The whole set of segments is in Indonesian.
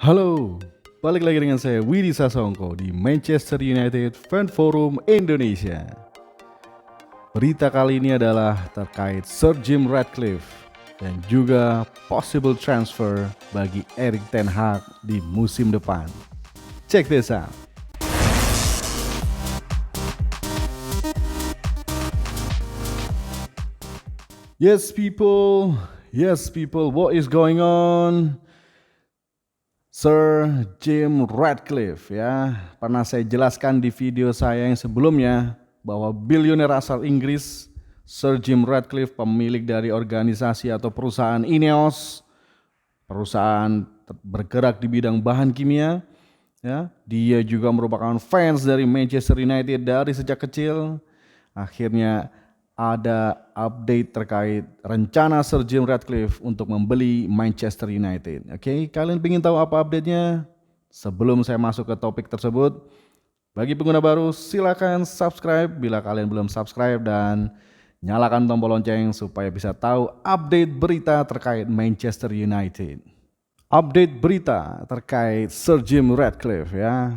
Halo, balik lagi dengan saya Widi Sasongko di Manchester United Fan Forum Indonesia. Berita kali ini adalah terkait Sir Jim Ratcliffe dan juga possible transfer bagi Erik ten Hag di musim depan. Check this out. Yes people, what is going on? Sir Jim Ratcliffe ya, pernah saya jelaskan di video saya yang sebelumnya bahwa bilioner asal Inggris Sir Jim Ratcliffe, pemilik dari organisasi atau perusahaan Ineos, perusahaan bergerak di bidang bahan kimia, ya, dia juga merupakan fans dari Manchester United dari sejak kecil. Akhirnya ada update terkait rencana Sir Jim Ratcliffe untuk membeli Manchester United. Oke, kalian ingin tahu apa update-nya? Sebelum saya masuk ke topik tersebut, bagi pengguna baru silakan subscribe bila kalian belum subscribe dan nyalakan tombol lonceng supaya bisa tahu update berita terkait Manchester United. Update berita terkait Sir Jim Ratcliffe ya.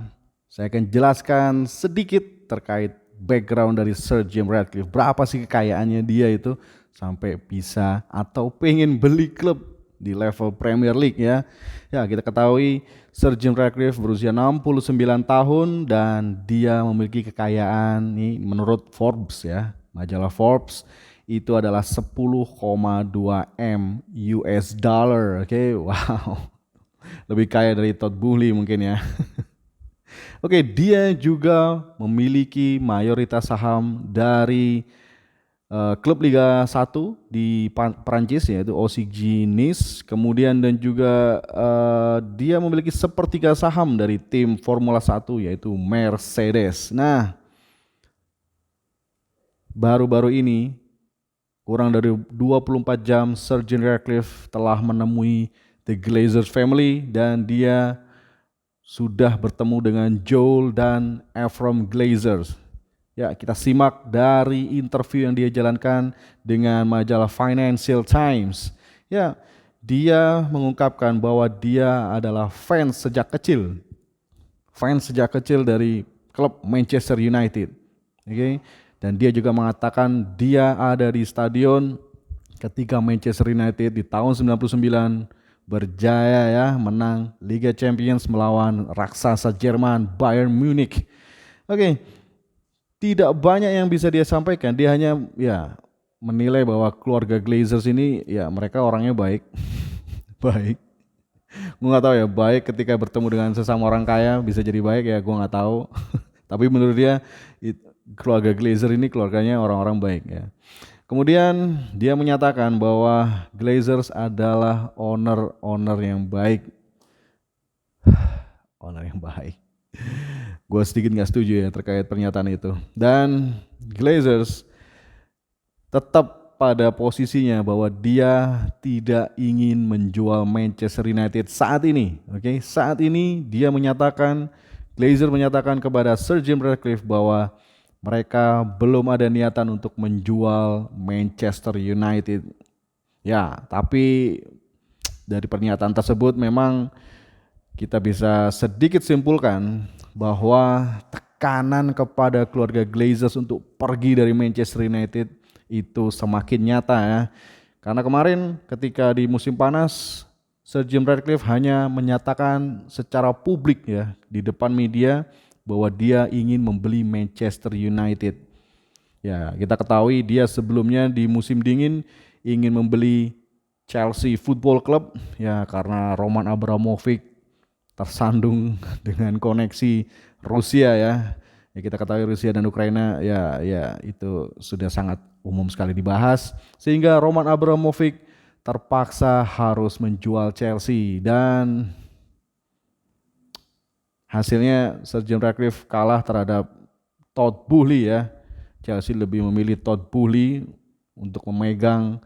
Saya akan jelaskan sedikit terkait background dari Sir Jim Ratcliffe. Berapa sih kekayaannya dia itu sampai bisa atau pengen beli klub di level Premier League ya. Ya, kita ketahui Sir Jim Ratcliffe berusia 69 tahun dan dia memiliki kekayaan nih menurut Forbes ya. Majalah Forbes itu adalah 10,2 M US dollar. Oke, wow. Lebih kaya dari Todd Boehly mungkin ya. Oke, dia juga memiliki mayoritas saham dari klub Liga 1 di Prancis yaitu OCG Nice. Kemudian dan juga dia memiliki sepertiga saham dari tim Formula 1 yaitu Mercedes. Nah, baru-baru ini kurang dari 24 jam Sir Jim Ratcliffe telah menemui The Glazers family dan dia sudah bertemu dengan Joel dan Ephraim Glazers. Ya, kita simak dari interview yang dia jalankan dengan majalah Financial Times. Ya, dia mengungkapkan bahwa dia adalah fans sejak kecil. Fans sejak kecil dari klub Manchester United. Oke. Dan dia juga mengatakan dia ada di stadion ketika Manchester United di tahun 99 berjaya ya menang Liga Champions melawan raksasa Jerman Bayern Munich. Oke, tidak banyak yang bisa dia sampaikan. Dia hanya ya menilai bahwa keluarga Glazers ini ya mereka orangnya baik, baik. Gue nggak tahu ya baik ketika bertemu dengan sesama orang kaya bisa jadi baik ya gue nggak tahu. Tapi menurut dia keluarga Glazer ini keluarganya orang-orang baik ya. Kemudian dia menyatakan bahwa Glazers adalah owner yang baik. Owner yang baik. Gue sedikit gak setuju ya terkait pernyataan itu. Dan Glazers tetap pada posisinya bahwa dia tidak ingin menjual Manchester United saat ini. Oke, saat ini dia menyatakan, Glazer menyatakan kepada Sir Jim Ratcliffe bahwa mereka belum ada niatan untuk menjual Manchester United. Ya, tapi dari pernyataan tersebut memang kita bisa sedikit simpulkan bahwa tekanan kepada keluarga Glazers untuk pergi dari Manchester United itu semakin nyata ya. Karena kemarin ketika di musim panas Sir Jim Ratcliffe hanya menyatakan secara publik ya di depan media bahwa dia ingin membeli Manchester United. Ya, kita ketahui dia sebelumnya di musim dingin ingin membeli Chelsea Football Club ya karena Roman Abramovich tersandung dengan koneksi Rusia ya. Ya kita ketahui Rusia dan Ukraina ya itu sudah sangat umum sekali dibahas sehingga Roman Abramovich terpaksa harus menjual Chelsea dan hasilnya Sir Jim Ratcliffe kalah terhadap Todd Boehly ya. Chelsea lebih memilih Todd Boehly untuk memegang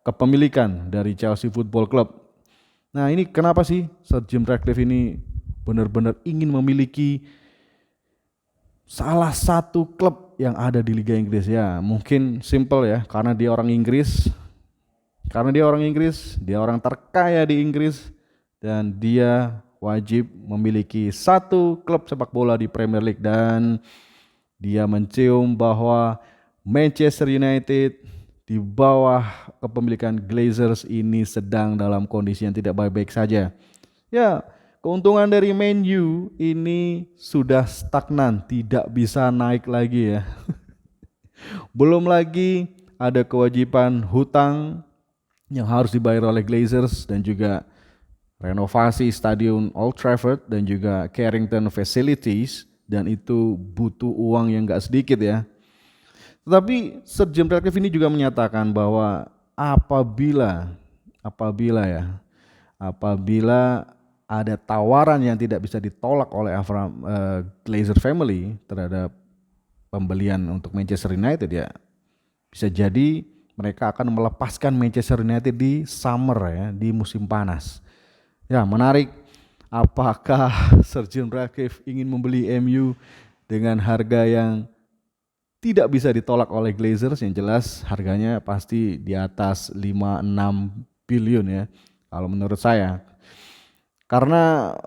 kepemilikan dari Chelsea Football Club. Nah ini kenapa sih Sir Jim Ratcliffe ini benar-benar ingin memiliki salah satu klub yang ada di Liga Inggris ya. Mungkin simple ya karena dia orang Inggris. Karena dia orang Inggris, dia orang terkaya di Inggris dan dia wajib memiliki satu klub sepak bola di Premier League, dan dia mencium bahwa Manchester United di bawah kepemilikan Glazers ini sedang dalam kondisi yang tidak baik-baik saja. Ya, keuntungan dari Man U ini sudah stagnan, tidak bisa naik lagi ya. Belum lagi ada kewajiban hutang yang harus dibayar oleh Glazers, dan juga renovasi stadion Old Trafford dan juga Carrington Facilities, dan itu butuh uang yang gak sedikit ya. Tetapi Sir Jim Ratcliffe ini juga menyatakan bahwa apabila ada tawaran yang tidak bisa ditolak oleh Glazer family terhadap pembelian untuk Manchester United, ya bisa jadi mereka akan melepaskan Manchester United di summer ya, di musim panas. Ya, menarik. Apakah Sir Jim Ratcliffe ingin membeli MU dengan harga yang tidak bisa ditolak oleh Glazers? Yang jelas harganya pasti di atas 5-6 billion ya, kalau menurut saya. Karena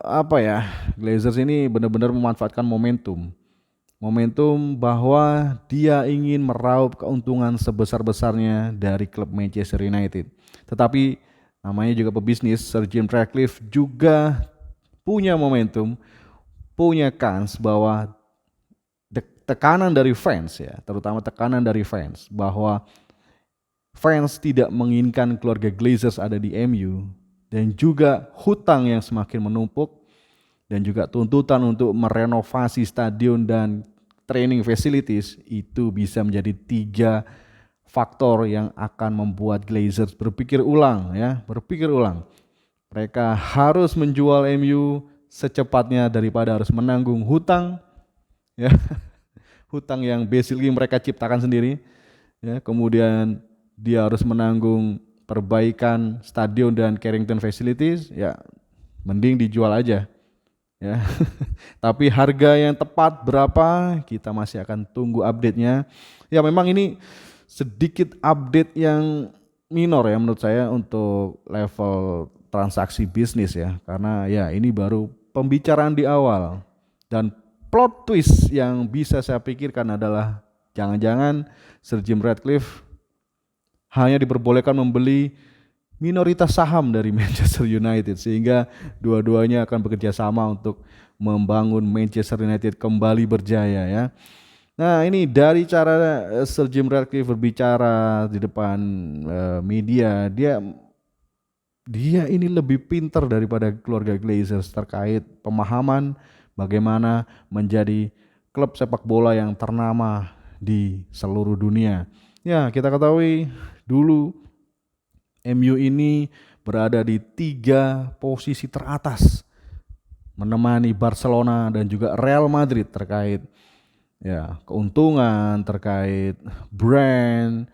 Glazers ini benar-benar memanfaatkan momentum bahwa dia ingin meraup keuntungan sebesar-besarnya dari klub Manchester United. Tetapi namanya juga pebisnis, Sir Jim Ratcliffe juga punya momentum, punya kans bahwa tekanan dari fans ya, terutama tekanan dari fans bahwa fans tidak menginginkan keluarga Glazers ada di MU, dan juga hutang yang semakin menumpuk, dan juga tuntutan untuk merenovasi stadion dan training facilities, itu bisa menjadi 3 faktor yang akan membuat Glazers berpikir ulang. Mereka harus menjual MU secepatnya daripada harus menanggung hutang ya. Hutang yang basically mereka ciptakan sendiri ya. Kemudian dia harus menanggung perbaikan stadion dan Carrington Facilities, ya mending dijual aja ya. Tapi harga yang tepat berapa, kita masih akan tunggu update-nya. Ya memang ini sedikit update yang minor ya menurut saya untuk level transaksi bisnis ya, karena ya ini baru pembicaraan di awal. Dan plot twist yang bisa saya pikirkan adalah jangan-jangan Sir Jim Ratcliffe hanya diperbolehkan membeli minoritas saham dari Manchester United, sehingga dua-duanya akan bekerja sama untuk membangun Manchester United kembali berjaya ya. Nah, ini dari cara Sir Jim Ratcliffe berbicara di depan media, dia ini lebih pintar daripada keluarga Glazers terkait pemahaman bagaimana menjadi klub sepak bola yang ternama di seluruh dunia. Ya, kita ketahui dulu MU ini berada di 3 posisi teratas, menemani Barcelona dan juga Real Madrid terkait ya keuntungan, terkait brand,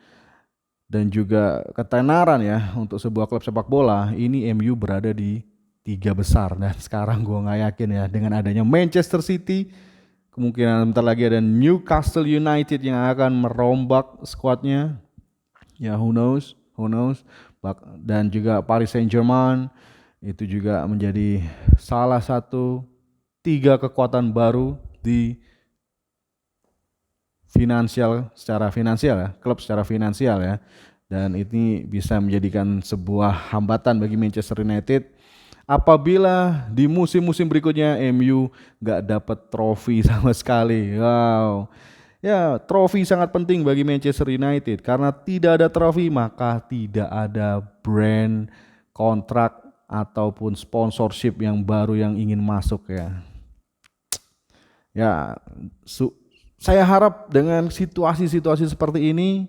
dan juga ketenaran ya untuk sebuah klub sepak bola. Ini MU berada di 3 besar, dan sekarang gue nggak yakin ya dengan adanya Manchester City, kemungkinan bentar lagi ada Newcastle United yang akan merombak skuadnya. Ya who knows. Dan juga Paris Saint-Germain itu juga menjadi salah satu 3 kekuatan baru di secara finansial ya, klub secara finansial ya. Dan ini bisa menjadikan sebuah hambatan bagi Manchester United apabila di musim-musim berikutnya MU nggak dapat trofi sama sekali. Wow. Ya, trofi sangat penting bagi Manchester United, karena tidak ada trofi maka tidak ada brand, kontrak ataupun sponsorship yang baru yang ingin masuk ya. Ya, saya harap dengan situasi-situasi seperti ini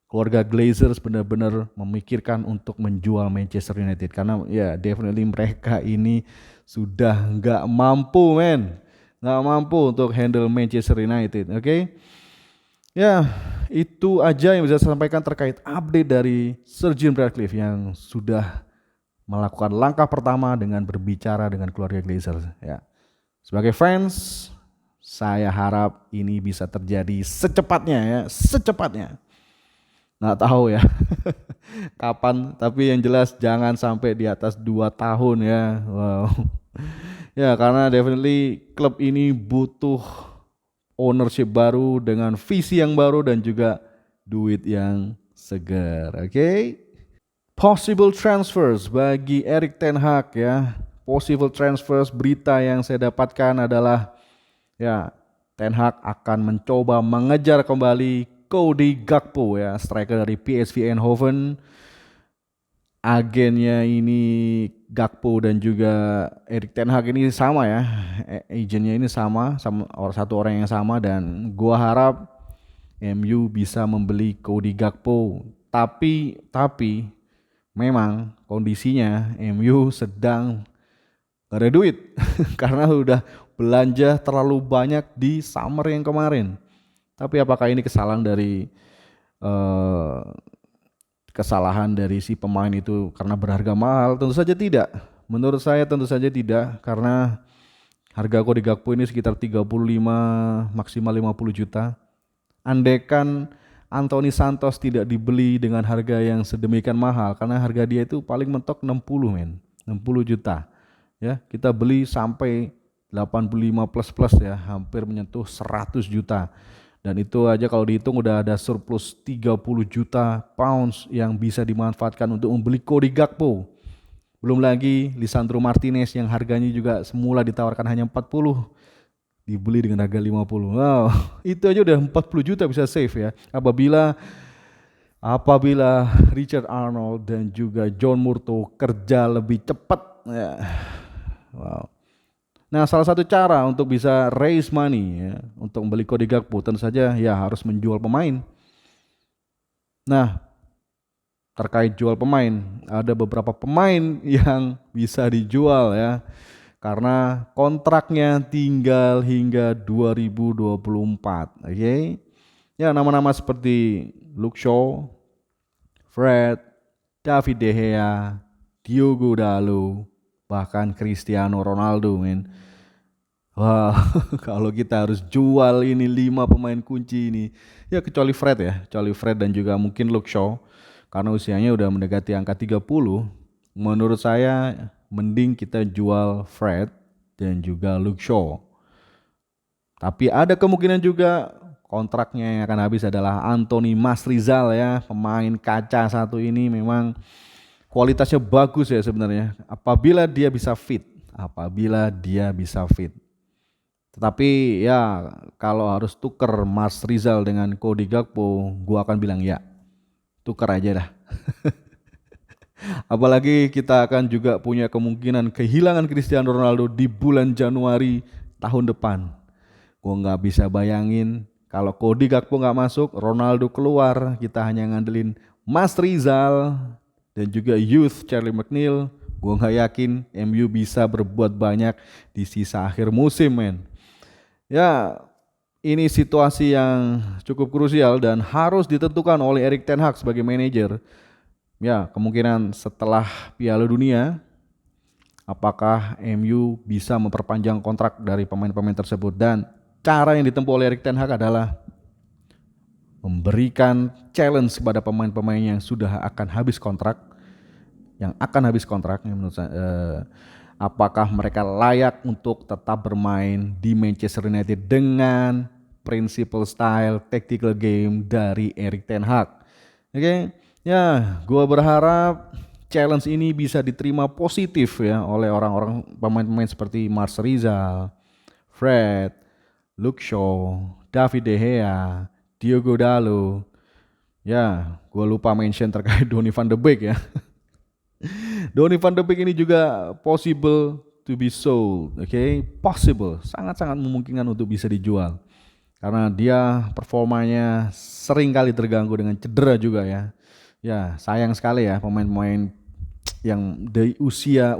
keluarga Glazers benar-benar memikirkan untuk menjual Manchester United, karena ya definitely mereka ini sudah nggak mampu untuk handle Manchester United. Oke. Ya, itu aja yang bisa saya sampaikan terkait update dari Sir Jim Ratcliffe yang sudah melakukan langkah pertama dengan berbicara dengan keluarga Glazers ya. Sebagai fans, saya harap ini bisa terjadi secepatnya. Nggak tahu ya kapan, tapi yang jelas jangan sampai di atas 2 tahun ya. Wow. Ya, karena definitely klub ini butuh ownership baru dengan visi yang baru dan juga duit yang segar. Oke. Possible transfers bagi Erik ten Hag ya. Possible transfers, berita yang saya dapatkan adalah ya, Ten Hag akan mencoba mengejar kembali Cody Gakpo ya, striker dari PSV Eindhoven. Agennya ini Gakpo dan juga Erik ten Hag ini sama ya, agennya ini sama satu orang yang sama, dan gua harap MU bisa membeli Cody Gakpo. Tapi memang kondisinya MU sedang gak ada duit karena udah belanja terlalu banyak di summer yang kemarin. Tapi apakah ini eh, kesalahan dari si pemain itu karena berharga mahal? Tentu saja tidak. Menurut saya tentu saja tidak, karena harga Cody Gakpo ini sekitar 35 maksimal 50 juta. Andaikan Anthony Santos tidak dibeli dengan harga yang sedemikian mahal, karena harga dia itu paling mentok 60 men, 60 juta. Ya, kita beli sampai 85 plus plus ya, hampir menyentuh 100 juta. Dan itu aja kalau dihitung udah ada surplus 30 juta pounds yang bisa dimanfaatkan untuk membeli Cody Gakpo. Belum lagi Lisandro Martinez yang harganya juga semula ditawarkan hanya 40, dibeli dengan harga 50. Wow, itu aja udah 40 juta bisa save ya. Apabila Richard Arnold dan juga John Murtough kerja lebih cepat ya. Wow. Nah, salah satu cara untuk bisa raise money ya, untuk membeli Cody Gakpo tentu saja ya harus menjual pemain. Nah, terkait jual pemain, ada beberapa pemain yang bisa dijual ya, karena kontraknya tinggal hingga 2024. Oke. Ya, nama-nama seperti Luke Shaw, Fred, David De Gea, Diogo Dalot, bahkan Cristiano Ronaldo men. Wah, kalau kita harus jual ini 5 pemain kunci ini, ya kecuali Fred dan juga mungkin Luke Shaw, karena usianya udah mendekati angka 30. Menurut saya mending kita jual Fred dan juga Luke Shaw. Tapi ada kemungkinan juga kontraknya yang akan habis adalah Anthony Martial ya, pemain kaca satu ini memang kualitasnya bagus ya sebenarnya apabila dia bisa fit. Tetapi ya kalau harus tuker Mas Rizal dengan Cody Gakpo, gua akan bilang ya tuker aja dah. Apalagi kita akan juga punya kemungkinan kehilangan Cristiano Ronaldo di bulan Januari tahun depan. Gua nggak bisa bayangin kalau Cody Gakpo nggak masuk, Ronaldo keluar, kita hanya ngandelin Mas Rizal dan juga youth Charlie McNeil. Gua nggak yakin MU bisa berbuat banyak di sisa akhir musim men. Ya, ini situasi yang cukup krusial dan harus ditentukan oleh Erik ten Hag sebagai manajer. Ya, kemungkinan setelah Piala Dunia, apakah MU bisa memperpanjang kontrak dari pemain-pemain tersebut, dan cara yang ditempuh oleh Erik ten Hag adalah memberikan challenge kepada pemain-pemain yang sudah akan habis kontrak, menurut saya, apakah mereka layak untuk tetap bermain di Manchester United dengan principle style tactical game dari Erik ten Hag. Oke, ya, gua berharap challenge ini bisa diterima positif ya oleh orang-orang pemain-pemain seperti Mars Rizal, Fred, Luke Shaw, David De Gea, Diogo Dalot. Ya, gua lupa mention terkait Donny van de Beek ya. Donny van de Beek ini juga possible to be sold, oke? Possible, sangat-sangat memungkinkan untuk bisa dijual. Karena dia performanya sering kali terganggu dengan cedera juga ya. Ya, sayang sekali ya pemain-pemain yang dari usia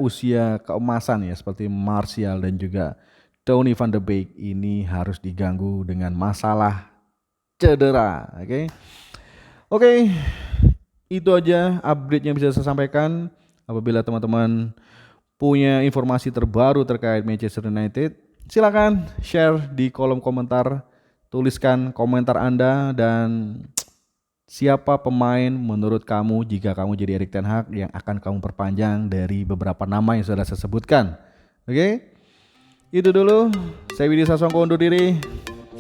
keemasan ya seperti Martial dan juga Donny van de Beek ini harus diganggu dengan masalah cedera, oke? Oke, itu aja update yang bisa saya sampaikan. Apabila teman-teman punya informasi terbaru terkait Manchester United, silakan share di kolom komentar, tuliskan komentar Anda, dan siapa pemain menurut kamu jika kamu jadi Erik ten Hag yang akan kamu perpanjang dari beberapa nama yang sudah saya sebutkan. Oke? Itu dulu, saya Widi Sasongko undur diri.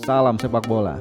Salam sepak bola.